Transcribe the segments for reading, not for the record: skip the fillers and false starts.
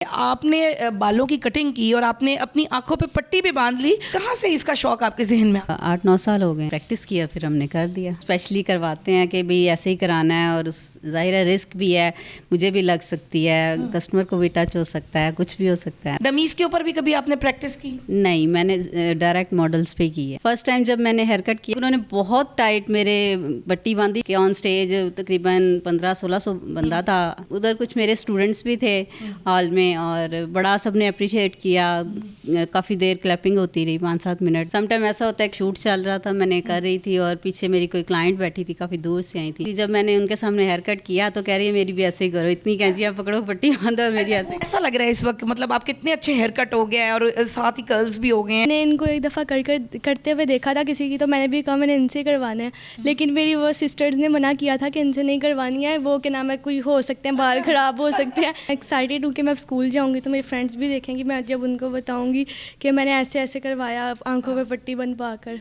आपने बालों की कटिंग की और आपने अपनी आंखों पे पट्टी भी बांध ली। कहाँ से इसका शौक आपके जहन में आया? 8-9 साल हो गए प्रैक्टिस किया, फिर हमने कर दिया। स्पेशली करवाते हैं कि भाई ऐसे ही कराना है, और ज़ाहिर है रिस्क भी है, मुझे भी लग सकती है, कस्टमर को भी टच हो सकता है, कुछ भी हो सकता है। डमीज के ऊपर भी कभी आपने प्रैक्टिस की? नहीं, मैंने डायरेक्ट मॉडल्स पे की है। फर्स्ट टाइम जब मैंने हेयर कट किया, उन्होंने बहुत टाइट मेरे पट्टी बांधी कि ऑन स्टेज तकरीबन 1500-1600 बंदा था। उधर कुछ मेरे स्टूडेंट्स भी थे हॉल में, और बड़ा सबने अप्रिशिएट किया। काफ़ी देर क्लैपिंग होती रही, 5-7 मिनट। समटाइम ऐसा होता है एक शूट चल रहा था, मैंने कर रही थी और पीछे मेरी कोई क्लाइंट बैठी थी, काफ़ी दूर से आई थी। जब मैंने उनके सामने हेयर कट किया तो कह रही है मेरी भी ऐसे ही करो, इतनी कैंचियाँ पकड़ो, पट्टी बांधो और मेरी ऐसे। ऐसा लग रहा है इस वक्त, मतलब आप कितने अच्छे हेयर कट हो गए हैं और साथ ही कर्ल्स भी हो गए हैं। मैंने इनको एक दफ़ा करते हुए देखा था किसी की, तो मैंने भी कहा मैंने इनसे करवाना है, लेकिन मेरी वो सिस्टर्स ने मना किया था कि इनसे नहीं करवानी है, वो क्या नाम है, कोई हो सकते हैं बाल ख़राब हो सकते हैं। एक्साइटेड हूँ कि मैं स्कूल जाऊँगी तो मेरे फ्रेंड्स भी देखेंगी, मैं जब उनको बताऊँगी कि मैंने ऐसे ऐसे करवाया आंखों पे पट्टी बनवा कर।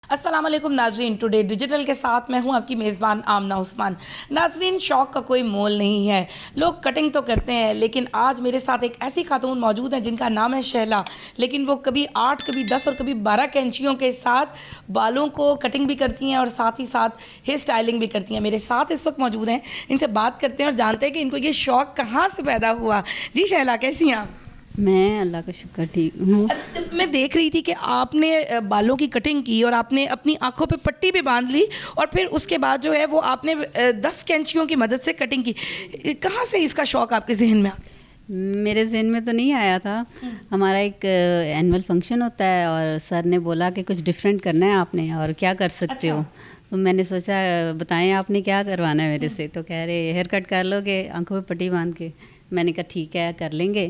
अस्सलाम वालेकुम नाजरीन, टुडे डिजिटल के साथ मैं हूं आपकी मेज़बान आमना उस्मान। नाजरीन, शौक़ का कोई मोल नहीं है, लोग कटिंग तो करते हैं, लेकिन आज मेरे साथ एक ऐसी खातून मौजूद है जिनका नाम है शहला। लेकिन वो कभी 8, कभी 10 और कभी 12 कैंचियों के साथ बालों को कटिंग भी करती हैं और साथ ही साथ हेयर स्टाइलिंग भी करती हैं। मेरे साथ इस वक्त मौजूद हैं, इनसे बात करते हैं और जानते हैं कि इनको ये शौक़ कहाँ से पैदा हुआ। जी शहला, कैसी हैं आप? मैं अल्लाह का शुक्र ठीक हूँ। मैं देख रही थी कि आपने बालों की कटिंग की और आपने अपनी आंखों पे पट्टी भी बांध ली, और फिर उसके बाद जो है वो आपने 10 कैंचियों की मदद से कटिंग की। कहाँ से इसका शौक़ आपके जहन में आ गया? मेरे जहन में तो नहीं आया था। हमारा एक एनुअल फंक्शन होता है और सर ने बोला कि कुछ डिफरेंट करना है आपने, और क्या कर सकते हो। तो मैंने सोचा बताएं आपने क्या करवाना है मेरे से। तो कह रहे हेयर कट कर लोगे आंखों पे पट्टी बांध के। मैंने कहा ठीक है कर लेंगे,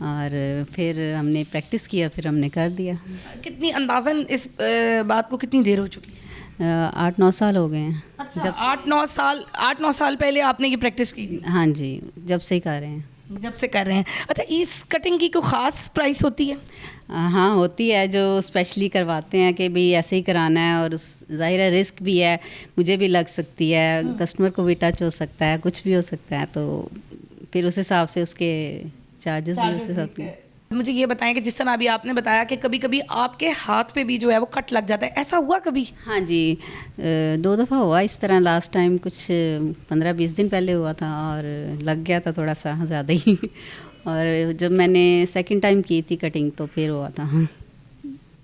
और फिर हमने प्रैक्टिस किया, फिर हमने कर दिया। कितनी अंदाज़न इस बात को कितनी देर हो चुकी है? 8-9 साल हो गए हैं। अच्छा, जब 8-9 साल पहले आपने ये प्रैक्टिस की थी? हाँ जी, जब से ही कर रहे हैं। जब से कर रहे हैं। अच्छा, इस कटिंग की कोई ख़ास प्राइस होती है? हाँ होती है, जो स्पेशली करवाते हैं कि भाई ऐसे ही कराना है, और ज़ाहिर है रिस्क भी है, मुझे भी लग सकती है, कस्टमर को भी टच हो सकता है, कुछ भी हो सकता है। तो फिर उस हिसाब से उसके चार्जेस भी उस हिसाब से। मुझे ये बताएं कि जिस तरह अभी आपने बताया कि कभी कभी आपके हाथ पे भी जो है वो कट लग जाता है, ऐसा हुआ कभी? हाँ जी, 2 दफ़ा हुआ इस तरह। लास्ट टाइम कुछ 15-20 दिन पहले हुआ था, और लग गया था थोड़ा सा ज़्यादा ही। और जब मैंने सेकंड टाइम की थी कटिंग तो फिर हुआ था।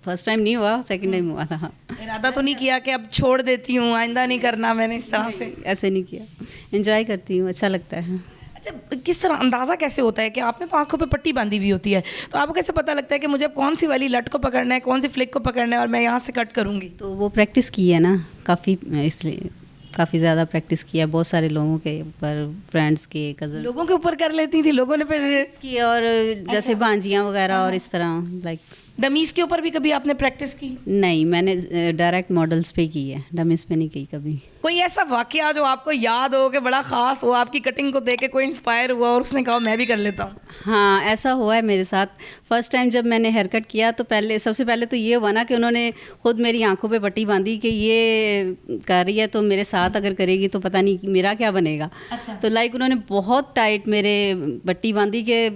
फर्स्ट टाइम नहीं हुआ, सेकंड टाइम हुआ था। इरादा तो नहीं किया कि अब छोड़ देती हूँ, आइंदा नहीं करना मैंने इस तरह से? ऐसे नहीं किया, एंजॉय करती हूँ, अच्छा लगता है। अच्छा, किस तरह अंदाज़ा कैसे होता है कि आपने तो आंखों पे पट्टी बांधी हुई होती है, तो आपको कैसे पता लगता है कि मुझे अब कौन सी वाली लट को पकड़ना है, कौन सी फ्लिक को पकड़ना है और मैं यहाँ से कट करूँगी? तो वो प्रैक्टिस की है ना काफ़ी, इसलिए काफ़ी ज़्यादा प्रैक्टिस किया, बहुत सारे लोगों के ऊपर, फ्रेंड्स के, कज़न लोगों के ऊपर कर लेती थी, लोगों ने फिर की, और जैसे भांजियाँ वगैरह, और इस तरह लाइक। डमीज़ के ऊपर भी कभी आपने प्रैक्टिस की? नहीं, मैंने डायरेक्ट मॉडल्स पे की है, डमीज़ पे नहीं की कभी। कोई ऐसा वाकया जो आपको याद हो कि बड़ा ख़ास हो, आपकी कटिंग को देख के कोई इंस्पायर हुआ और उसने कहा मैं भी कर लेता हूँ? हाँ, ऐसा हुआ है मेरे साथ। फर्स्ट टाइम जब मैंने हेयर कट किया तो सबसे पहले तो ये हुआ ना कि उन्होंने खुद मेरी आंखों पे पट्टी बांधी कि ये कर रही है तो मेरे साथ अगर करेगी तो पता नहीं मेरा क्या बनेगा। अच्छा। तो लाइक उन्होंने बहुत टाइट मेरे पट्टी बांधी कि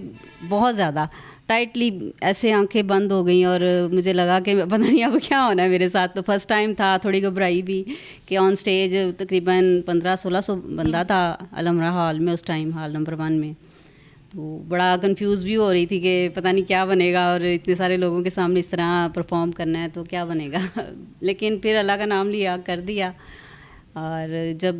बहुत ज़्यादा टाइटली, ऐसे आंखें बंद हो गई, और मुझे लगा कि पता नहीं अब क्या होना है मेरे साथ। तो फर्स्ट टाइम था, थोड़ी घबराई भी कि ऑन स्टेज तकरीबन 1500-1600 बंदा था अलमरा हॉल में, उस टाइम हॉल नंबर 1 में। तो बड़ा कंफ्यूज भी हो रही थी कि पता नहीं क्या बनेगा, और इतने सारे लोगों के सामने इस तरह परफॉर्म करना है तो क्या बनेगा। लेकिन फिर अल्लाह का नाम लिया, कर दिया। और जब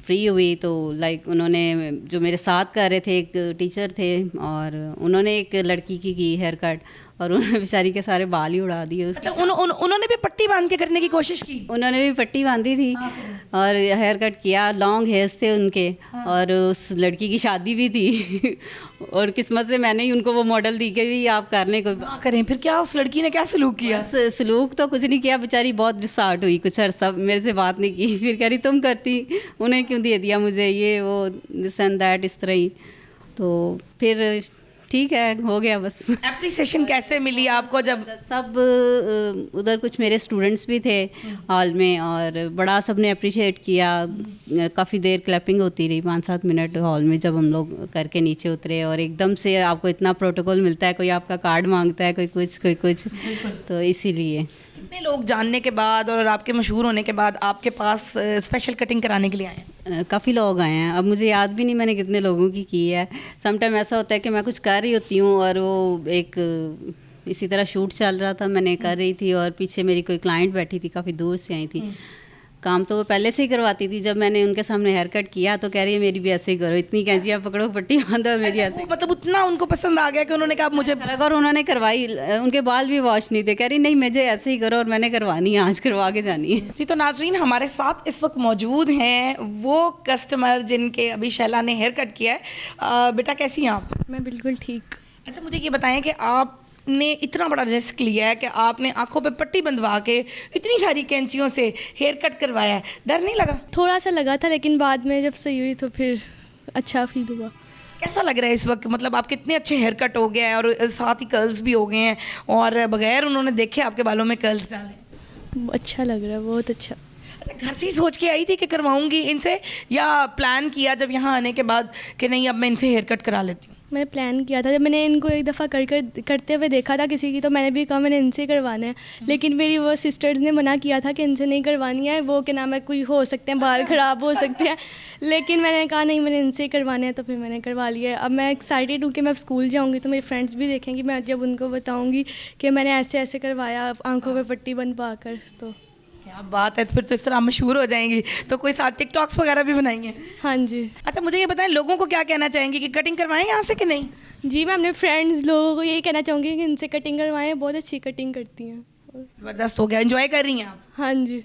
फ्री हुई तो लाइक उन्होंने, जो मेरे साथ कर रहे थे, एक टीचर थे, और उन्होंने एक लड़की की हेयर कट, और उन्होंने बेचारी के सारे बाल ही उड़ा दिए उसके। अच्छा, उन्होंने भी पट्टी बांध के करने की कोशिश की? उन्होंने भी पट्टी बांधी थी और हेयर कट किया, लॉन्ग हेयर्स थे उनके। और उस लड़की की शादी भी थी और किस्मत से मैंने ही उनको वो मॉडल दी कि भी आप करने को करें। फिर क्या उस लड़की ने क्या सलूक किया? सलूक तो कुछ नहीं किया, बेचारी बहुत डिसार्ट हुई, कुछ अर्सा मेरे से बात नहीं की। फिर कह रही तुम करती, उन्हें क्यों दे दिया मुझे ये वो दिस एंड दैट, इस तरह ही। तो फिर ठीक है, हो गया बस। एप्रिसिएशन कैसे मिली आपको जब सब उधर कुछ मेरे स्टूडेंट्स भी थे हॉल में और बड़ा सबने अप्रिशिएट किया। काफ़ी देर क्लैपिंग होती रही, 5-7 मिनट हॉल में जब हम लोग करके नीचे उतरे। और एकदम से आपको इतना प्रोटोकॉल मिलता है, कोई आपका कार्ड मांगता है, कोई कुछ, तो इसीलिए। कितने लोग जानने के बाद और आपके मशहूर होने के बाद आपके पास स्पेशल कटिंग कराने के लिए आए हैं? काफ़ी लोग आए हैं, अब मुझे याद भी नहीं मैंने कितने लोगों की है। समटाइम ऐसा होता है कि मैं कुछ कर रही होती हूँ और वो एक इसी तरह शूट चल रहा था, मैंने कर रही थी और पीछे मेरी कोई क्लाइंट बैठी थी, काफ़ी दूर से आई थी। काम तो वो पहले से ही करवाती थी, जब मैंने उनके सामने हेयर कट किया तो कह रही है मेरी भी ऐसे ही करो, इतनी कैंचियाँ पकड़ो, पट्टी बांधो और मेरी ऐसे। मतलब उतना उनको पसंद आ गया कि उन्होंने कहा मुझे लगा और उन्होंने करवाई। उनके बाल भी वॉश नहीं थे, कह रही नहीं मुझे ऐसे ही करो और मैंने करवानी है, आज करवा के जानी है। जी। तो नाजरीन, हमारे साथ इस वक्त मौजूद हैं वो कस्टमर जिनके अभी शैला ने हेयर कट किया है। बेटा कैसी हैं आप? मैं बिल्कुल ठीक। अच्छा, मुझे ये बताएं कि आपने इतना बड़ा रिस्क लिया है कि आपने आंखों पे पट्टी बंधवा के इतनी सारी कैंचियों से हेयर कट करवाया है, डर नहीं लगा? थोड़ा सा लगा था, लेकिन बाद में जब सही हुई तो फिर अच्छा फील हुआ। कैसा लग रहा है इस वक्त? मतलब आप कितने अच्छे हेयर कट हो गया है और साथ ही कर्ल्स भी हो गए हैं और बगैर उन्होंने देखे आपके बालों में कर्ल्स डाले। अच्छा लग रहा है, बहुत अच्छा। अच्छा, घर से ही सोच के आई थी कि करवाऊंगी इनसे, या प्लान किया जब यहाँ आने के बाद कि नहीं अब मैं इनसे हेयर कट करा लेती हूँ? मैंने प्लान किया था, जब मैंने इनको एक दफ़ा करते हुए देखा था किसी की, तो मैंने भी कहा मैंने इनसे करवाना है। लेकिन मेरी वो सिस्टर्स ने मना किया था कि इनसे नहीं करवानी है, वो क्या नाम है कोई हो सकते हैं, बाल ख़राब हो सकते हैं। लेकिन मैंने कहा नहीं, मैंने इनसे ही करवाना है, तो फिर मैंने करवा लिया। अब मैं एक्साइटेड हूँ कि मैं स्कूल जाऊँगी तो मेरे फ्रेंड्स भी देखेंगी, मैं जब उनको बताऊँगी कि मैंने ऐसे ऐसे करवाया आँखों पर पट्टी बंधवा कर। तो क्या बात है, फिर तो इस तरह मशहूर हो जाएंगी। तो कोई साथ टिकटॉक्स वगैरह भी बनाएंगे? हाँ जी। अच्छा, मुझे ये बताएं लोगों को क्या कहना चाहेंगे कि कटिंग करवाएं यहाँ से कि नहीं? जी, मैं अपने फ्रेंड्स लोगों को यही कहना चाहूँगी कि इनसे कटिंग करवाएं, बहुत अच्छी कटिंग करती हैं। ज़बरदस्त हो गया, एंजॉय कर रही हैं आप? हाँ जी।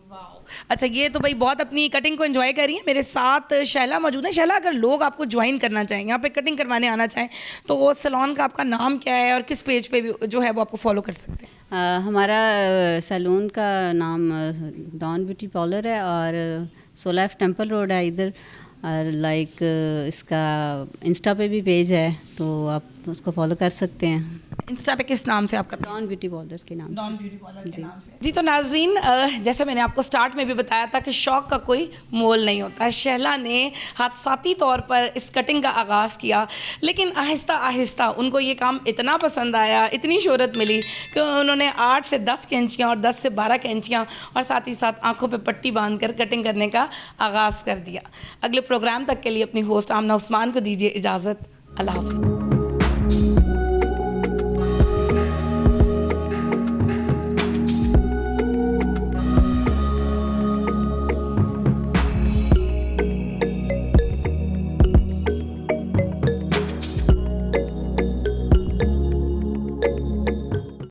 वाह। अच्छा, ये तो भाई बहुत अपनी कटिंग को एंजॉय कर रही है। मेरे साथ शैला मौजूद है। शैला, अगर लोग आपको ज्वाइन करना चाहें, यहाँ पे कटिंग करवाने आना चाहें, तो वो सैलून का आपका नाम क्या है और किस पेज पे भी जो है वो आपको फॉलो कर सकते हैं? हमारा सैलून का नाम डॉन ब्यूटी पार्लर है और सोलाइफ टेम्पल रोड है इधर। और लाइक इसका इंस्टा पे भी पेज है, तो आप उसको फॉलो कर सकते हैं। इंस्टा पे किस नाम से आपका? डॉन ब्यूटी पार्लर के नाम से। डॉन ब्यूटी पार्लर के नाम से। जी। तो नाजरीन, जैसे मैंने आपको स्टार्ट में भी बताया था कि शौक का कोई मोल नहीं होता है। शैला ने हादसाती तौर पर इस कटिंग का आगाज़ किया, लेकिन आहिस्ता आहिस्ता उनको ये काम इतना पसंद आया, इतनी शोहरत मिली कि उन्होंने 8 से 10 कैंचियाँ और 10 से 12 कैंचियाँ और साथ ही साथ आंखों पे पट्टी बांधकर कटिंग करने का आगाज़ कर दिया। अगले प्रोग्राम तक के लिए अपनी होस्ट आमना उस्मान को दीजिए इजाज़त। अल्लाह हाफ़िज़।